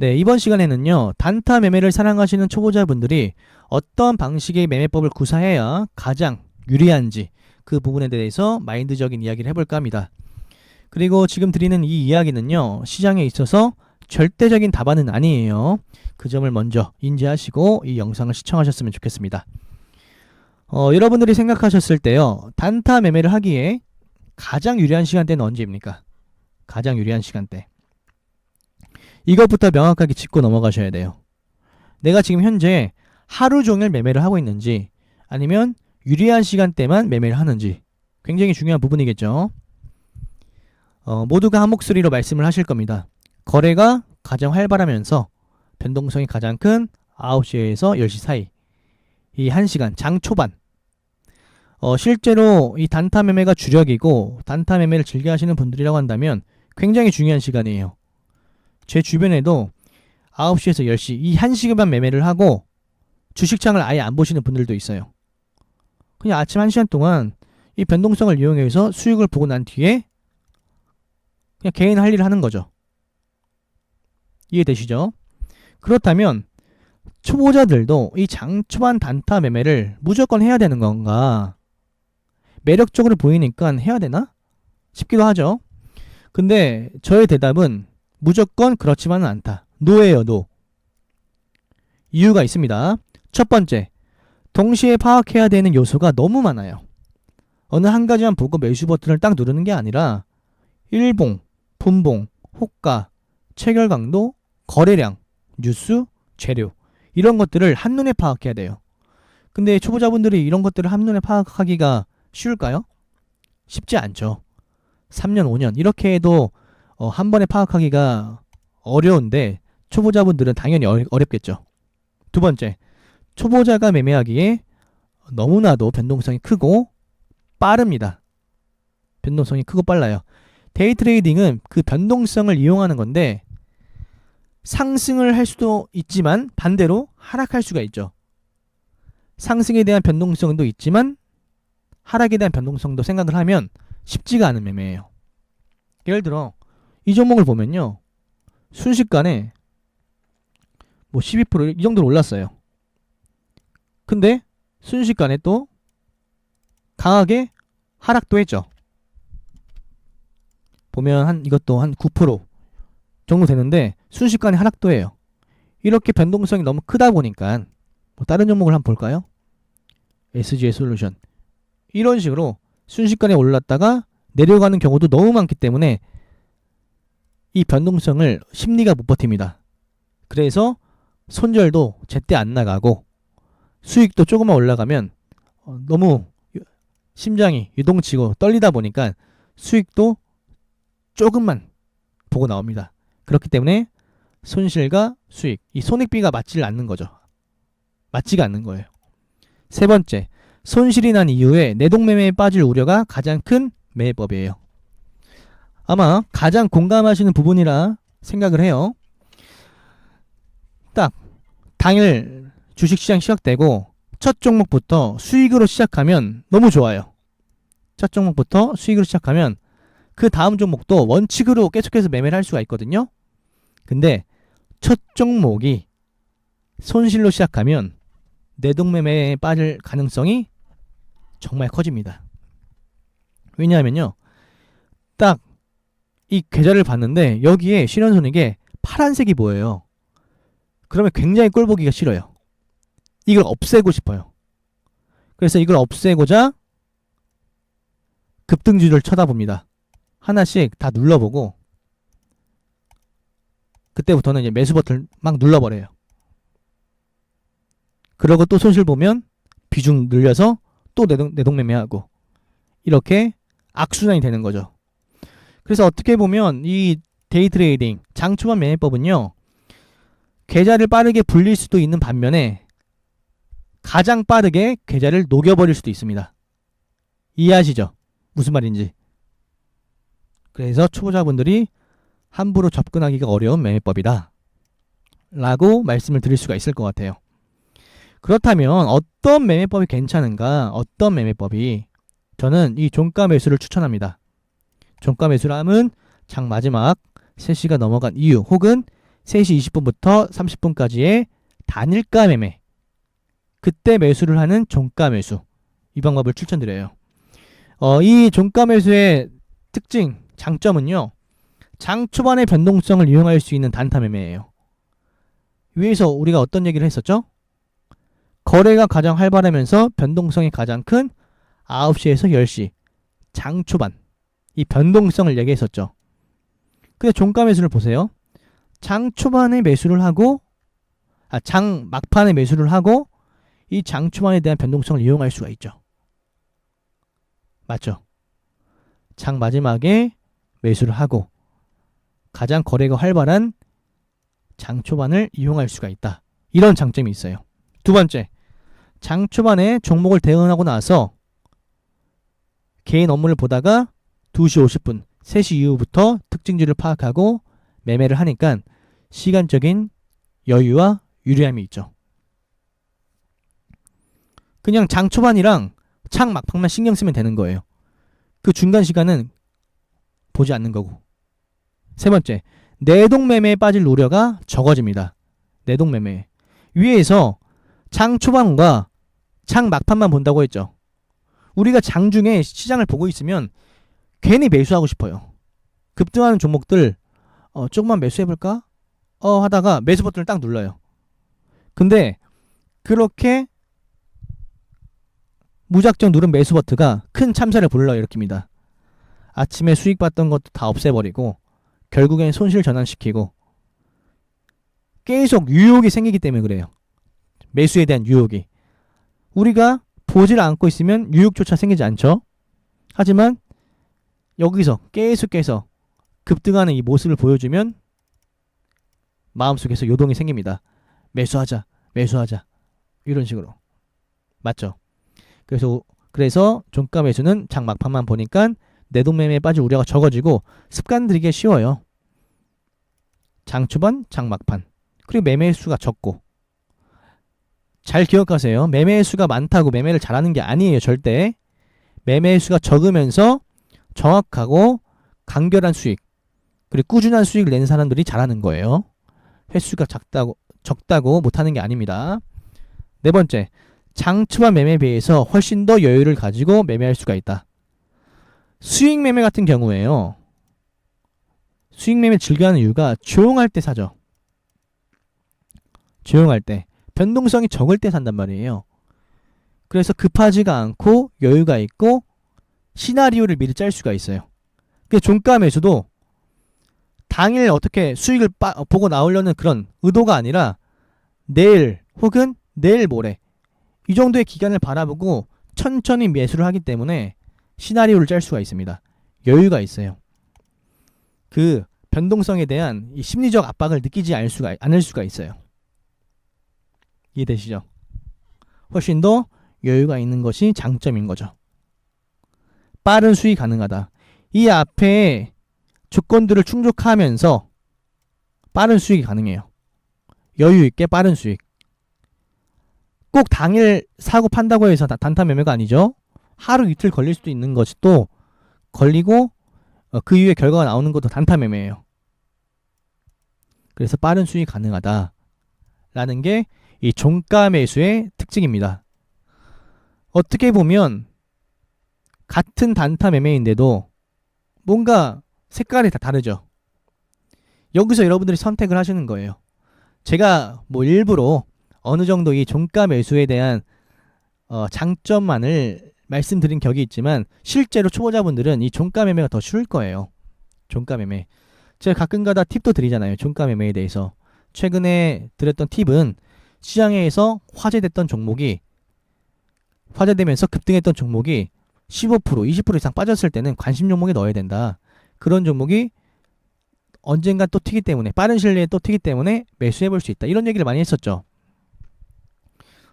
네, 이번 시간에는요, 단타 매매를 사랑하시는 초보자분들이 어떤 방식의 매매법을 구사해야 가장 유리한지 그 부분에 대해서 마인드적인 이야기를 해볼까 합니다. 그리고 지금 드리는 이 이야기는요, 시장에 있어서 절대적인 답안은 아니에요. 그 점을 먼저 인지하시고 이 영상을 시청하셨으면 좋겠습니다. 여러분들이 생각하셨을 때요, 단타 매매를 하기에 가장 유리한 시간대는 언제입니까? 가장 유리한 시간대. 이것부터 명확하게 짚고 넘어가셔야 돼요. 내가 지금 현재 하루 종일 매매를 하고 있는지 아니면 유리한 시간대만 매매를 하는지 굉장히 중요한 부분이겠죠. 모두가 한 목소리로 말씀을 하실 겁니다. 거래가 가장 활발하면서 변동성이 가장 큰 9시에서 10시 사이, 이 1시간 장 초반. 실제로 이 단타 매매가 주력이고 단타 매매를 즐겨 하시는 분들이라고 한다면 굉장히 중요한 시간이에요. 제 주변에도 9시에서 10시 이 1시간만 매매를 하고 주식창을 아예 안 보시는 분들도 있어요. 그냥 아침 1시간 동안 이 변동성을 이용해서 수익을 보고 난 뒤에 그냥 개인 할 일을 하는 거죠. 이해되시죠? 그렇다면 초보자들도 이 장초반 단타 매매를 무조건 해야 되는 건가? 매력적으로 보이니까 해야 되나? 싶기도 하죠. 근데 저의 대답은 무조건 그렇지만은 않다. 노예요, 노. 이유가 있습니다. 첫 번째, 동시에 파악해야 되는 요소가 너무 많아요. 어느 한 가지만 보고 매수 버튼을 딱 누르는 게 아니라 일봉, 분봉, 호가, 체결 강도, 거래량, 뉴스, 재료 이런 것들을 한눈에 파악해야 돼요. 근데 초보자분들이 이런 것들을 한눈에 파악하기가 쉬울까요? 쉽지 않죠. 3년, 5년 이렇게 해도 한 번에 파악하기가 어려운데 초보자분들은 당연히 어렵겠죠. 두 번째, 초보자가 매매하기에 너무나도 변동성이 크고 빠릅니다. 변동성이 크고 빨라요. 데이 트레이딩은 그 변동성을 이용하는 건데 상승을 할 수도 있지만 반대로 하락할 수가 있죠. 상승에 대한 변동성도 있지만 하락에 대한 변동성도 생각을 하면 쉽지가 않은 매매예요. 예를 들어 이 종목을 보면요, 순식간에 뭐 12%이 정도로 올랐어요. 근데 순식간에 또 강하게 하락도 했죠. 보면 이것도 한 9% 정도 되는데 순식간에 하락도 해요. 이렇게 변동성이 너무 크다 보니까 뭐 다른 종목을 한번 볼까요? SGA 솔루션 이런 식으로 순식간에 올랐다가 내려가는 경우도 너무 많기 때문에 이 변동성을 심리가 못 버팁니다. 그래서 손절도 제때 안 나가고 수익도 조금만 올라가면 너무 심장이 유동치고 떨리다 보니까 수익도 조금만 보고 나옵니다. 그렇기 때문에 손실과 수익, 이 손익비가 맞지를 않는 거죠. 맞지가 않는 거예요. 세 번째, 손실이 난 이후에 내동매매에 빠질 우려가 가장 큰 매매법이에요. 아마 가장 공감하시는 부분이라 생각을 해요. 딱 당일 주식시장 시작되고 첫 종목부터 수익으로 시작하면 너무 좋아요. 첫 종목부터 수익으로 시작하면 그 다음 종목도 원칙으로 계속해서 매매를 할 수가 있거든요. 근데 첫 종목이 손실로 시작하면 내동매매에 빠질 가능성이 정말 커집니다. 왜냐하면요, 딱 이 계좌를 봤는데 여기에 실현손익에 파란색이 보여요. 그러면 굉장히 꼴보기가 싫어요. 이걸 없애고 싶어요. 그래서 이걸 없애고자 급등주를 쳐다봅니다. 하나씩 다 눌러보고 그때부터는 이제 매수 버튼을 막 눌러버려요. 그러고 또 손실 보면 비중 늘려서 또 내동매매하고 이렇게 악순환이 되는 거죠. 그래서 어떻게 보면 이 데이 트레이딩 장초반 매매법은요, 계좌를 빠르게 불릴 수도 있는 반면에 가장 빠르게 계좌를 녹여버릴 수도 있습니다. 이해하시죠? 무슨 말인지. 그래서 초보자분들이 함부로 접근하기가 어려운 매매법이다 라고 말씀을 드릴 수가 있을 것 같아요. 그렇다면 어떤 매매법이 괜찮은가? 어떤 매매법이? 저는 이 종가 매수를 추천합니다. 종가 매수를 하면 장 마지막 3시가 넘어간 이유 혹은 3시 20분부터 30분까지의 단일가 매매, 그때 매수를 하는 종가 매수, 이 방법을 추천드려요. 이 종가 매수의 특징, 장점은요, 장 초반의 변동성을 이용할 수 있는 단타 매매예요. 위에서 우리가 어떤 얘기를 했었죠? 거래가 가장 활발하면서 변동성이 가장 큰 9시에서 10시 장 초반, 이 변동성을 얘기했었죠. 근데 종가 매수를 보세요. 장 초반에 매수를 하고, 장 막판에 매수를 하고, 이 장 초반에 대한 변동성을 이용할 수가 있죠. 맞죠? 장 마지막에 매수를 하고 가장 거래가 활발한 장 초반을 이용할 수가 있다. 이런 장점이 있어요. 두 번째, 장 초반에 종목을 대응하고 나서 개인 업무를 보다가 2시 50분, 3시 이후부터 특징주를 파악하고 매매를 하니까 시간적인 여유와 유리함이 있죠. 그냥 장 초반이랑 장 막판만 신경 쓰면 되는 거예요. 그 중간 시간은 보지 않는 거고. 세 번째, 내동 매매에 빠질 우려가 적어집니다. 내동 매매. 위에서 장 초반과 장 막판만 본다고 했죠. 우리가 장중에 시장을 보고 있으면 괜히 매수하고 싶어요. 급등하는 종목들 조금만 매수해볼까? 하다가 매수 버튼을 딱 눌러요. 근데 그렇게 무작정 누른 매수 버튼가 큰 참사를 불러일으킵니다. 아침에 수익 봤던 것도 다 없애버리고 결국엔 손실 전환시키고 계속 유혹이 생기기 때문에 그래요. 매수에 대한 유혹이. 우리가 보질 않고 있으면 유혹조차 생기지 않죠. 하지만 여기서 계속해서 급등하는 이 모습을 보여주면 마음속에서 요동이 생깁니다. 매수하자, 매수하자, 이런 식으로. 맞죠? 그래서 종가 매수는 장 막판만 보니까 내동 매매에 빠질 우려가 적어지고 습관 들이기 쉬워요. 장 초반, 장 막판. 그리고 매매 수가 적고. 잘 기억하세요. 매매 수가 많다고 매매를 잘하는 게 아니에요. 절대. 매매 수가 적으면서 정확하고 간결한 수익, 그리고 꾸준한 수익을 내는 사람들이 잘하는 거예요. 횟수가 적다고 못하는 게 아닙니다. 네 번째, 장 초반 매매에 비해서 훨씬 더 여유를 가지고 매매할 수가 있다. 수익 매매 같은 경우에요. 수익 매매 즐겨하는 이유가 조용할 때 사죠. 조용할 때. 변동성이 적을 때 산단 말이에요. 그래서 급하지가 않고 여유가 있고 시나리오를 미리 짤 수가 있어요. 그 종가 매수도 당일 어떻게 수익을 보고 나오려는 그런 의도가 아니라 내일 혹은 내일 모레 이 정도의 기간을 바라보고 천천히 매수를 하기 때문에 시나리오를 짤 수가 있습니다. 여유가 있어요. 그 변동성에 대한 이 심리적 압박을 느끼지 않을 수가 있어요. 이해되시죠? 훨씬 더 여유가 있는 것이 장점인 거죠. 빠른 수익 가능하다. 이 앞에 조건들을 충족하면서 빠른 수익이 가능해요. 여유 있게 빠른 수익. 꼭 당일 사고 판다고 해서 단타 매매가 아니죠. 하루 이틀 걸릴 수도 있는 것이 또 걸리고 그 이후에 결과가 나오는 것도 단타 매매예요. 그래서 빠른 수익이 가능하다 라는 게 이 종가 매수의 특징입니다. 어떻게 보면 같은 단타 매매인데도 뭔가 색깔이 다 다르죠. 여기서 여러분들이 선택을 하시는 거예요. 제가 뭐 일부러 어느 정도 이 종가 매수에 대한 장점만을 말씀드린 격이 있지만 실제로 초보자분들은 이 종가 매매가 더 쉬울 거예요. 종가 매매. 제가 가끔가다 팁도 드리잖아요. 종가 매매에 대해서. 최근에 드렸던 팁은 시장에서 화제됐던 종목이 화제되면서 급등했던 종목이 15%, 20% 이상 빠졌을 때는 관심 종목에 넣어야 된다. 그런 종목이 언젠간 또 튀기 때문에 빠른 시일 내에 또 튀기 때문에 매수해 볼 수 있다. 이런 얘기를 많이 했었죠.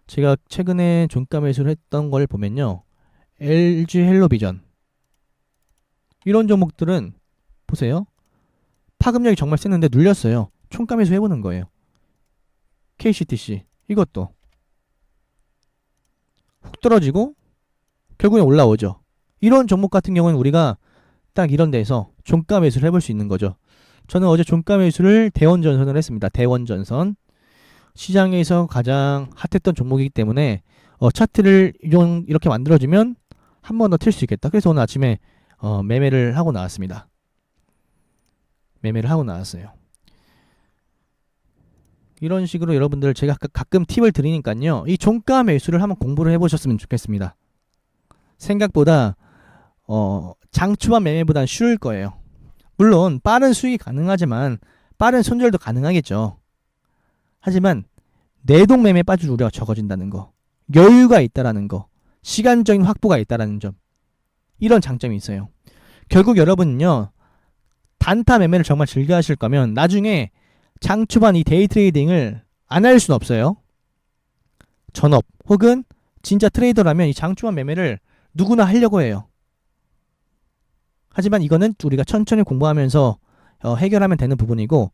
제가 최근에 종가 매수를 했던 걸 보면요. LG 헬로비전 이런 종목들은 보세요. 파급력이 정말 셌는데 눌렸어요. 총가 매수 해보는 거예요. KCTC 이것도 훅 떨어지고 결국엔 올라오죠. 이런 종목 같은 경우는 우리가 딱 이런 데서 종가 매수를 해볼 수 있는 거죠. 저는 어제 종가 매수를 대원전선을 했습니다. 대원전선. 시장에서 가장 핫했던 종목이기 때문에 차트를 이렇게 만들어주면 한 번 더 튈 수 있겠다. 그래서 오늘 아침에 매매를 하고 나왔습니다. 매매를 하고 나왔어요. 이런 식으로 여러분들 제가 가끔 팁을 드리니까요. 이 종가 매수를 한번 공부를 해보셨으면 좋겠습니다. 생각보다 장 초반 매매보다는 쉬울 거예요. 물론 빠른 수익이 가능하지만 빠른 손절도 가능하겠죠. 하지만 내동 매매에 빠질 우려가 적어진다는 거, 여유가 있다라는 거, 시간적인 확보가 있다라는 점, 이런 장점이 있어요. 결국 여러분은요, 단타 매매를 정말 즐겨 하실 거면 나중에 장 초반 이 데이 트레이딩을 안 할 수는 없어요. 전업 혹은 진짜 트레이더라면 이 장 초반 매매를 누구나 하려고 해요. 하지만 이거는 우리가 천천히 공부하면서 해결하면 되는 부분이고,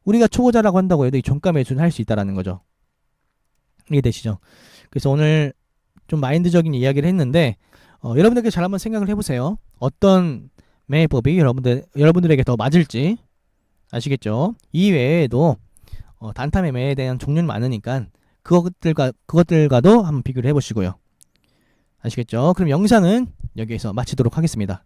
우리가 초보자라고 한다고 해도 이 종가 매수는 할 수 있다라는 거죠. 이해되시죠? 그래서 오늘 좀 마인드적인 이야기를 했는데 여러분들께 잘 한번 생각을 해보세요. 어떤 매매법이 여러분들에게 더 맞을지. 아시겠죠? 이 외에도 단타 매매에 대한 종류는 많으니까 그것들과도 한번 비교를 해보시고요. 아시겠죠? 그럼 영상은 여기에서 마치도록 하겠습니다.